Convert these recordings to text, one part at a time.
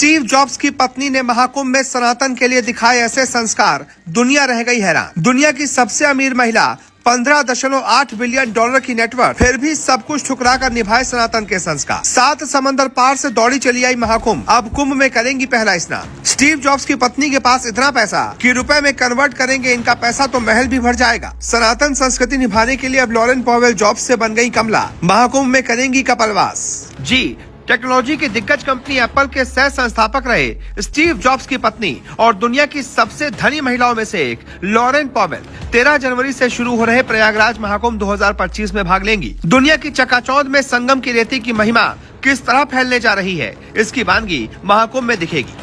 Steve jobs की पत्नी ने महाकुंभ में सनातन के लिए दिखाए ऐसे संस्कार, दुनिया रह गई हैरान। दुनिया की सबसे अमीर महिला, 15.8 बिलियन डॉलर की नेटवर्क, फिर भी सब कुछ ठुकरा कर निभाए सनातन के संस्कार। 7 समंदर पार से दौड़ी चली आई महाकुंभ, अब कुंभ में करेंगी पहला स्नान। स्टीव जॉब्स की पत्नी के पास इतना पैसा कि रुपए में कन्वर्ट करेंगे इनका पैसा तो महल भी भर जाएगा। सनातन संस्कृति निभाने के लिए अब लॉरेन पॉवेल जॉब्स से बन गई कमला, महाकुंभ में करेंगी कपलवास। जी, टेक्नोलॉजी की दिग्गज कंपनी एप्पल के सह संस्थापक रहे स्टीव जॉब्स की पत्नी और दुनिया की सबसे धनी महिलाओं में से एक लॉरेन पॉवेल 13 जनवरी से शुरू हो रहे प्रयागराज महाकुंभ 2025 में भाग लेंगी। दुनिया की चकाचौंध में संगम की रेती की महिमा किस तरह फैलने जा रही है, इसकी वानगी महाकुंभ में दिखेगी।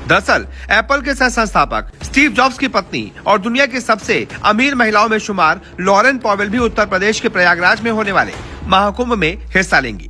दरअसल एप्पल के सह संस्थापक स्टीव जॉब्स की पत्नी और दुनिया की सबसे अमीर महिलाओं में शुमार लॉरेन पॉवेल भी उत्तर प्रदेश के प्रयागराज में होने वाले महाकुंभ में हिस्सा लेंगी।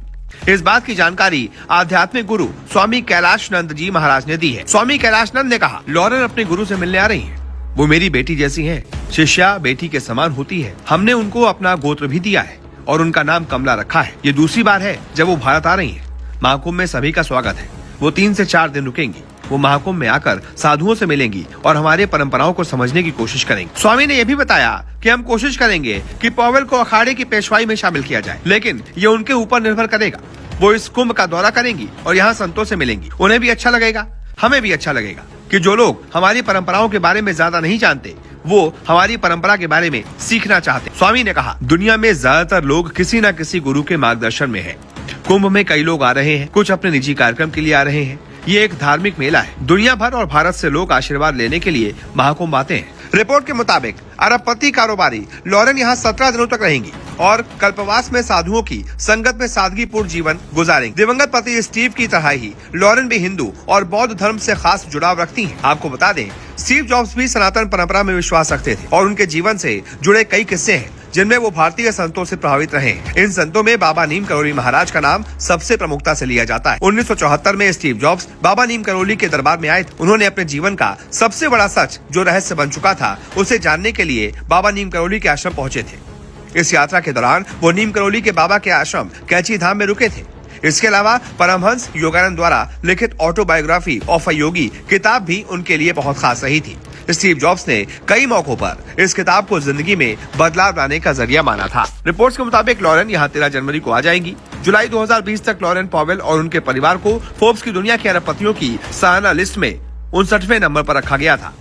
इस बात की जानकारी आध्यात्मिक गुरु स्वामी कैलाश नंद जी महाराज ने दी है। स्वामी कैलाश नंद ने कहा, लॉरेन अपने गुरु से मिलने आ रही हैं। वो मेरी बेटी जैसी हैं, शिष्या बेटी के समान होती है। हमने उनको अपना गोत्र भी दिया है और उनका नाम कमला रखा है। ये दूसरी बार है जब वो भारत आ रही है। महाकुंभ में सभी का स्वागत है। वो 3 से 4 दिन रुकेंगी। वो महाकुंभ में आकर साधुओं से मिलेंगी और हमारे परंपराओं को समझने की कोशिश करेंगे। स्वामी ने यह भी बताया कि हम कोशिश करेंगे कि पॉवेल को अखाड़े की पेशवाई में शामिल किया जाए, लेकिन ये उनके ऊपर निर्भर करेगा। वो इस कुंभ का दौरा करेंगी और यहाँ संतों से मिलेंगी। उन्हें भी अच्छा लगेगा, हमें भी अच्छा लगेगा कि जो लोग हमारी परंपराओं के बारे में ज्यादा नहीं जानते वो हमारी परंपरा के बारे में सीखना चाहते। स्वामी ने कहा, दुनिया में ज्यादातर लोग किसी न किसी गुरु के मार्गदर्शन में है। कुंभ में कई लोग आ रहे हैं, कुछ अपने निजी कार्यक्रम के लिए आ रहे हैं। ये एक धार्मिक मेला है। दुनिया भर और भारत से लोग आशीर्वाद लेने के लिए महाकुंभ आते हैं। रिपोर्ट के मुताबिक अरबपति कारोबारी लॉरेन यहाँ 17 दिनों तक रहेंगी और कल्पवास में साधुओं की संगत में सादगीपूर्ण जीवन गुजारेंगे। दिवंगत पति स्टीव की तरह ही लॉरेन भी हिंदू और बौद्ध धर्म से खास जुड़ाव रखती हैं। आपको बता दें, स्टीव जॉब्स भी सनातन परंपरा में विश्वास रखते थे और उनके जीवन से जुड़े कई किस्से हैं जिनमें वो भारतीय संतों से प्रभावित रहे। इन संतों में बाबा नीम करोली महाराज का नाम सबसे प्रमुखता से लिया जाता है। 1974 में स्टीव जॉब्स बाबा नीम करोली के दरबार में आए थे। उन्होंने अपने जीवन का सबसे बड़ा सच जो रहस्य बन चुका था उसे जानने के लिए बाबा नीम करोली के आश्रम पहुंचे थे। इस यात्रा के दौरान वो नीम करोली के बाबा के आश्रम कैची धाम में रुके थे। इसके अलावा परमहंस योगानंद द्वारा लिखित ऑटोबायोग्राफी ऑफ अ योगी किताब भी उनके लिए बहुत खास रही थी। स्टीव जॉब्स ने कई मौकों पर इस किताब को जिंदगी में बदलाव लाने का जरिया माना था। रिपोर्ट्स के मुताबिक लॉरेन यहाँ 13 जनवरी को आ जाएंगी। जुलाई 2020 तक लॉरेन पॉवेल और उनके परिवार को फोर्ब्स की दुनिया के अरबपतियों की सालाना लिस्ट में 59वें नंबर पर रखा गया था।